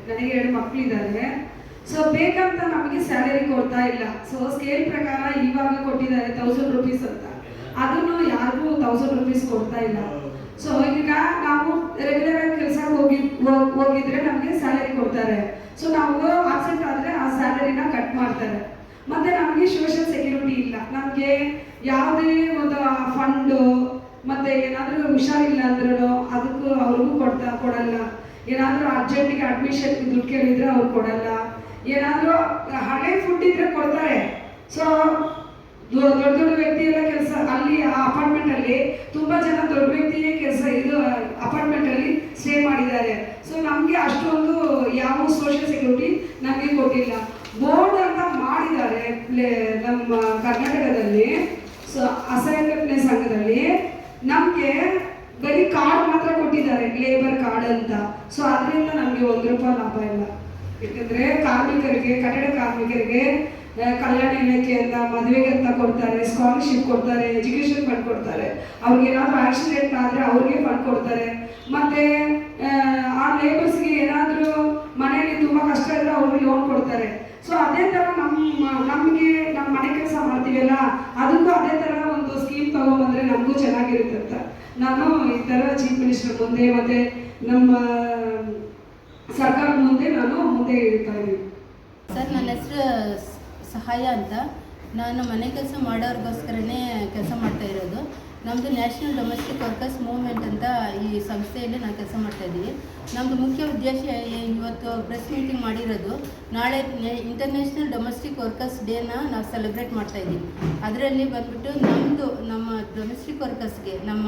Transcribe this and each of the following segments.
ನನಗೆ 2 ಮಕ್ಕಳಿದ್ದಾರೆ. ಸೊ ಬೇಕಂತ ನಮಗೆ ಸ್ಯಾಲರಿ ಕೊಡ್ತಾ ಇಲ್ಲ. ಸೊ ಸ್ಕೇಲ್ ಪ್ರಕಾರ ಇವಾಗ ಕೊಟ್ಟಿದ್ದಾರೆ 1000 ರೂಪೀಸ್ ಅಂತ, ಅದನ್ನು ಯಾರಿಗೂ 1000 ರೂಪೀಸ್ ಕೊಡ್ತಾ ಇಲ್ಲ. ಸೊ ಈಗ ನಾವು ರೆಗ್ಯುಲರ್ ಆಗಿ ಕೆಲಸಕ್ಕೆ ಹೋಗಿದ್ರೆ ನಮಗೆ ಸ್ಯಾಲರಿ ಕೊಡ್ತಾರೆ. ಸೊ ನಾವು ಆಬ್ಸೆಂಟ್ ಆದರೆ ಆ ಸ್ಯಾಲರಿನ ಕಟ್ ಮಾಡ್ತಾರೆ. ಮತ್ತೆ ನಮಗೆ ಸೋಷಿಯಲ್ ಸೆಕ್ಯೂರಿಟಿ ಇಲ್ಲ. ನಮಗೆ ಯಾವುದೇ ಒಂದು ಫಂಡು ಮತ್ತೆ ಏನಾದರೂ ಹುಷಾರಿಲ್ಲ ಅಂದ್ರೂ ಅದಕ್ಕೂ ಅವ್ರಿಗೂ ಕೊಡಲ್ಲ. ಏನಾದರೂ ಅರ್ಜೆಂಟಿಗೆ ಅಡ್ಮಿಷನ್ ದುಡ್ಡು ಕೇಳಿದ್ರೆ ಅವ್ರು ಕೊಡಲ್ಲ. ಏನಾದರೂ ಹಳೆ ಫುಡ್ ಇದ್ರೆ ಕೊಡ್ತಾರೆ. ಸೊ ದೊಡ್ಡ ದೊಡ್ಡ ವ್ಯಕ್ತಿ ಎಲ್ಲ ಕೆಲಸ ಅಲ್ಲಿ ಆ ಅಪಾರ್ಟ್ಮೆಂಟಲ್ಲಿ ತುಂಬ ಜನ ದೊಡ್ಡ ವ್ಯಕ್ತಿಯೇ ಕೆಲಸ ಅಪಾರ್ಟ್ಮೆಂಟಲ್ಲಿ ಸ್ಟೇ ಮಾಡಿದ್ದಾರೆ. ಸೊ ನಮಗೆ ಅಷ್ಟೊಂದು ಯಾವ ಸೋಷಿಯಲ್ ಸೆಕ್ಯೂರಿಟಿ ನಮಗೆ ಕೊಟ್ಟಿಲ್ಲ. ಬೋರ್ಡ್ ಅಂತ ಮಾಡಿದ್ದಾರೆ ನಮ್ಮ ಕರ್ನಾಟಕದಲ್ಲಿ. ಸೊ ಅಸಂಘಟನೆ ಸಂಘದಲ್ಲಿ ನಮಗೆ ಬರೀ ಕಾರ್ಡ್ ಮಾತ್ರ ಕೊಟ್ಟಿದ್ದಾರೆ, ಲೇಬರ್ ಕಾರ್ಡ್ ಅಂತ. ಸೊ ಅದರಿಂದ ನಮಗೆ 1 ರೂಪಾಯಿ ಲಾಭ ಇಲ್ಲ. ಯಾಕಂದರೆ ಕಾರ್ಮಿಕರಿಗೆ, ಕಟ್ಟಡ ಕಾರ್ಮಿಕರಿಗೆ ಕಲ್ಯಾಣ ಇಲಾಖೆ ಅಂತ ಮದುವೆಗೆ ಅಂತ ಕೊಡ್ತಾರೆ, ಸ್ಕಾಲರ್ಶಿಪ್ ಕೊಡ್ತಾರೆ, ಎಜುಕೇಷನ್ ಫಂಡ್ ಕೊಡ್ತಾರೆ. ಅವ್ರಿಗೆ ಏನಾದರೂ ಆಕ್ಸಿಡೆಂಟ್ ಆದರೆ ಅವ್ರಿಗೆ ಫಂಡ್ ಕೊಡ್ತಾರೆ. ಮತ್ತು ಆ ಲೇಬರ್ಸ್ಗೆ ಏನಾದರೂ ಮನೆಯಲ್ಲಿ ತುಂಬ ಕಷ್ಟ ಇದ್ದರೆ ಅವ್ರಿಗೆ ಲೋನ್ ಕೊಡ್ತಾರೆ. ಸೊ ಅದೇ ಥರ ನಮಗೆ ನಮ್ಮ ಮನೆ ಕೆಲಸ ಮಾಡ್ತೀವಲ್ಲ, ಅದಕ್ಕೂ ಅದೇ ಥರ ಒಂದು ಸ್ಕೀಮ್ ತೊಗೊಂಬಂದರೆ ನಮಗೂ ಚೆನ್ನಾಗಿರುತ್ತೆ ಅಂತ ನಾನು ಈ ಥರ ಚೀಫ್ ಮಿನಿಸ್ಟರ್ ಮುಂದೆ ಮತ್ತು ನಮ್ಮ ಸರ್ಕಾರದ ಮುಂದೆ ಇಡ್ತಾ ಇದ್ದೀನಿ. ಸರ್, ನನ್ನ ಹೆಸರು ಸಹಾಯ ಅಂತ. ನಾನು ಮನೆ ಕೆಲಸ ಮಾಡೋರಿಗೋಸ್ಕರನೇ ಕೆಲಸ ಮಾಡ್ತಾ ಇರೋದು. ನಮ್ಮದು ನ್ಯಾಷನಲ್ ಡೊಮೆಸ್ಟಿಕ್ ವರ್ಕರ್ಸ್ ಮೂವ್ಮೆಂಟ್ ಅಂತ ಈ ಸಂಸ್ಥೆಯಲ್ಲಿ ನಾವು ಕೆಲಸ ಮಾಡ್ತಾಯಿದ್ದೀವಿ. ನಮ್ಮದು ಮುಖ್ಯ ಉದ್ದೇಶ ಇವತ್ತು ಪ್ರೆಸ್ ಮೀಟಿಂಗ್ ಮಾಡಿರೋದು, ನಾಳೆ ಇಂಟರ್ನ್ಯಾಷನಲ್ ಡೊಮೆಸ್ಟಿಕ್ ವರ್ಕರ್ಸ್ ಡೇನ ನಾವು ಸೆಲೆಬ್ರೇಟ್ ಮಾಡ್ತಾಯಿದ್ದೀವಿ. ಅದರಲ್ಲಿ ಬಂದ್ಬಿಟ್ಟು ನಮ್ಮ ಡೊಮೆಸ್ಟಿಕ್ ವರ್ಕರ್ಸ್ಗೆ, ನಮ್ಮ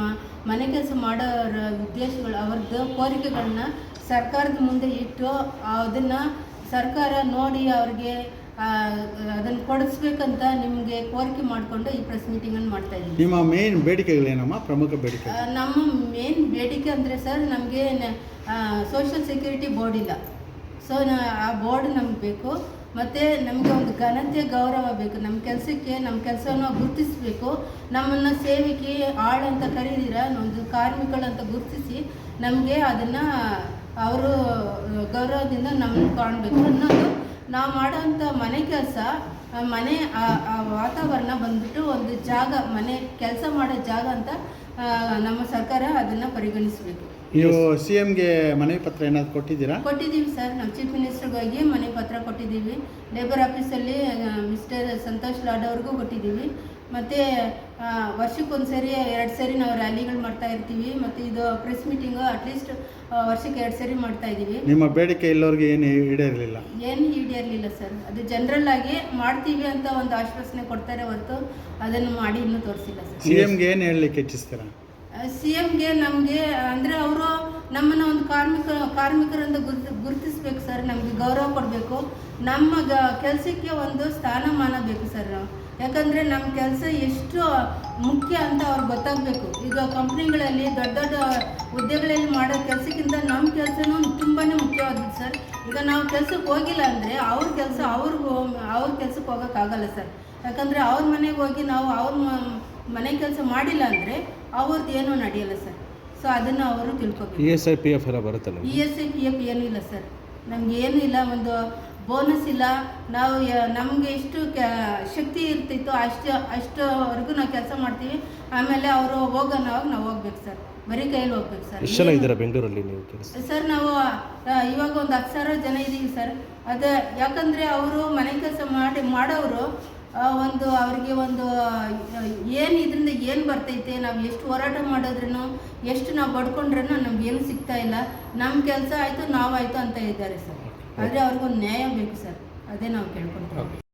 ಮನೆ ಕೆಲಸ ಮಾಡೋರ ಉದ್ದೇಶಗಳು, ಅವ್ರದ್ದು ಕೋರಿಕೆಗಳನ್ನ ಸರ್ಕಾರದ ಮುಂದೆ ಇಟ್ಟು ಅದನ್ನು ಸರ್ಕಾರ ನೋಡಿ ಅವ್ರಿಗೆ ಅದನ್ನು ಕೊಡಿಸ್ಬೇಕಂತ ನಿಮಗೆ ಕೋರಿಕೆ ಮಾಡಿಕೊಂಡು ಈ ಪ್ರೆಸ್ ಮೀಟಿಂಗನ್ನು ಮಾಡ್ತಾ ಇದ್ದೀವಿ. ನಿಮ್ಮ ಮೇನ್ ಬೇಡಿಕೆಗಳೇನಮ್ಮ? ಪ್ರಮುಖ ಬೇಡಿಕೆ? ನಮ್ಮ ಮೇನ್ ಬೇಡಿಕೆ ಅಂದರೆ ಸರ್, ನಮಗೆ ಸೋಷಿಯಲ್ ಸೆಕ್ಯೂರಿಟಿ ಬೋರ್ಡ್ ಇಲ್ಲ. ಸೊ ಆ ಬೋರ್ಡ್ ನಮ್ಗೆ ಬೇಕು. ಮತ್ತು ನಮಗೆ ಒಂದು ಘನತೆ, ಗೌರವ ಬೇಕು. ನಮ್ಮ ಕೆಲಸಕ್ಕೆ, ನಮ್ಮ ಕೆಲಸವನ್ನು ಗುರುತಿಸಬೇಕು. ನಮ್ಮನ್ನು ಸೇವೆಗೆ ಆಳು ಅಂತ ಕರೀದಿರ ಒಂದು ಕಾರ್ಮಿಕಳಂತ ಗುರುತಿಸಿ ನಮಗೆ ಅದನ್ನು ಅವರು ಗೌರವದಿಂದ ನಮ್ಮನ್ನು ಕಾಣಬೇಕು ಅನ್ನೋದು. ನಾವು ಮಾಡೋವಂಥ ಮನೆ ಕೆಲಸ, ಮನೆ ಆ ವಾತಾವರಣ ಬಂದ್ಬಿಟ್ಟು ಒಂದು ಜಾಗ, ಮನೆ ಕೆಲಸ ಮಾಡೋ ಜಾಗ ಅಂತ ನಮ್ಮ ಸರ್ಕಾರ ಅದನ್ನು ಪರಿಗಣಿಸಬೇಕು. ನೀವು CMಗೆ ಮನೆ ಪತ್ರ ಏನಾದ್ರು ಕೊಟ್ಟಿದ್ದೀವಿ ಸರ್. ನಮ್ಮ ಚೀಫ್ ಮಿನಿಸ್ಟರ್ಗೆ ಹೋಗಿ ಮನೆ ಪತ್ರ ಕೊಟ್ಟಿದ್ದೀವಿ. ಲೇಬರ್ ಆಫೀಸಲ್ಲಿ ಮಿಸ್ಟರ್ ಸಂತೋಷ್ ಲಾಡ್ ಅವ್ರಿಗೂ ಕೊಟ್ಟಿದ್ದೀವಿ. ಮತ್ತು ವರ್ಷಕ್ಕೊಂದು ಸರಿ 2 ಸರಿ ನಾವು ರ್ಯಾಲಿಗಳು ಮಾಡ್ತಾ ಇರ್ತೀವಿ. ಮತ್ತು ಇದು ಪ್ರೆಸ್ ಮೀಟಿಂಗು ಅಟ್ಲೀಸ್ಟ್ ವರ್ಷಕ್ಕೆ 2 ಸರಿ ಮಾಡ್ತಾ ಇದ್ದೀವಿ. ನಿಮ್ಮ ಬೇಡಿಕೆ ಎಲ್ಲರಿಗೆ ಏನು ಈಡೇರಲಿಲ್ಲ ಸರ್. ಅದು ಜನರಲ್ ಆಗಿ ಮಾಡ್ತೀವಿ ಅಂತ ಒಂದು ಆಶ್ವಾಸನೆ ಕೊಡ್ತಾರೆ ಹೊರತು ಅದನ್ನು ಮಾಡಿ ಇನ್ನೂ ತೋರಿಸಿಲ್ಲ ಸರ್. CMಗೆ ಏನು ಹೇಳಲಿಕ್ಕೆ ಇಚ್ಛಿಸ್ತೀರಾ? CMಗೆ ನಮಗೆ ಅಂದರೆ ಅವರು ನಮ್ಮನ್ನು ಒಂದು ಕಾರ್ಮಿಕರಿಂದ ಗುರುತಿಸ್ಬೇಕು ಸರ್. ನಮಗೆ ಗೌರವ ಕೊಡಬೇಕು. ನಮ್ಮ ಕೆಲಸಕ್ಕೆ ಒಂದು ಸ್ಥಾನಮಾನ ಬೇಕು ಸರ್. ಯಾಕಂದರೆ ನಮ್ಮ ಕೆಲಸ ಎಷ್ಟು ಮುಖ್ಯ ಅಂತ ಅವ್ರಿಗೆ ಗೊತ್ತಾಗಬೇಕು. ಈಗ ಕಂಪ್ನಿಗಳಲ್ಲಿ ದೊಡ್ಡ ದೊಡ್ಡ ಹುದ್ದೆಗಳಲ್ಲಿ ಮಾಡೋ ಕೆಲಸಕ್ಕಿಂತ ನಮ್ಮ ಕೆಲಸನೂ ತುಂಬಾ ಮುಖ್ಯವಾದದ್ದು ಸರ್. ಈಗ ನಾವು ಕೆಲಸಕ್ಕೆ ಹೋಗಿಲ್ಲ ಅಂದರೆ ಅವ್ರ ಕೆಲಸಕ್ಕೆ ಹೋಗೋಕ್ಕಾಗಲ್ಲ ಸರ್. ಯಾಕಂದರೆ ಅವ್ರ ಮನೆಗೆ ಹೋಗಿ ನಾವು ಅವ್ರ ಮನೆ ಕೆಲಸ ಮಾಡಿಲ್ಲ ಅಂದರೆ ಅವ್ರದ್ದು ಏನೂ ನಡೆಯಲ್ಲ ಸರ್. ಸೊ ಅದನ್ನು ಅವರು ತಿಳ್ಕೊಬೇಕು. ESI PF ಎಲ್ಲ ಬರುತ್ತಲ್ಲ? ESI PF ಏನೂ ಇಲ್ಲ ಸರ್. ನಮ್ಗೆ ಏನೂ ಇಲ್ಲ, ಒಂದು ಬೋನಸ್ ಇಲ್ಲ. ನಾವು ನಮಗೆ ಎಷ್ಟು ಶಕ್ತಿ ಇರ್ತಿತ್ತು ಅಷ್ಟವರೆಗೂ ನಾವು ಕೆಲಸ ಮಾಡ್ತೀವಿ. ಆಮೇಲೆ ಅವರು ಹೋಗೋವಾಗ ನಾವು ಹೋಗ್ಬೇಕು ಸರ್. ಬರೀ ಕೈಯಲ್ಲಿ ಹೋಗ್ಬೇಕು ಸರ್. ಎಷ್ಟು ಜನ ಇದ್ದೀರಾ ಬೆಂಗಳೂರಲ್ಲಿ ನೀವು ಕೆಲಸ? ಸರ್, ನಾವು ಇವಾಗ ಒಂದು 10,000 ಜನ ಇದ್ದೀವಿ ಸರ್. ಅದೇ ಯಾಕಂದರೆ ಅವರು ಮನೆ ಕೆಲಸ ಮಾಡೋರು ಒಂದು ಅವ್ರಿಗೆ ಒಂದು ಏನು ಇದರಿಂದ ಏನು ಬರ್ತೈತೆ, ನಾವು ಎಷ್ಟು ಹೋರಾಟ ಮಾಡಿದ್ರೂ, ಎಷ್ಟು ನಾವು ಬಡ್ಕೊಂಡ್ರೂ ನಮಗೇನು ಸಿಗ್ತಾ ಇಲ್ಲ. ನಮ್ಮ ಕೆಲಸ ಆಯಿತು, ನಾವಾಯಿತು ಅಂತ ಇದ್ದಾರೆ ಸರ್. ಆದರೆ ಅವ್ರಿಗೊಂದು ನ್ಯಾಯ ಬೇಕು ಸರ್. ಅದೇ ನಾವು ಕೇಳ್ಕೊಳ್ತೀವಿ.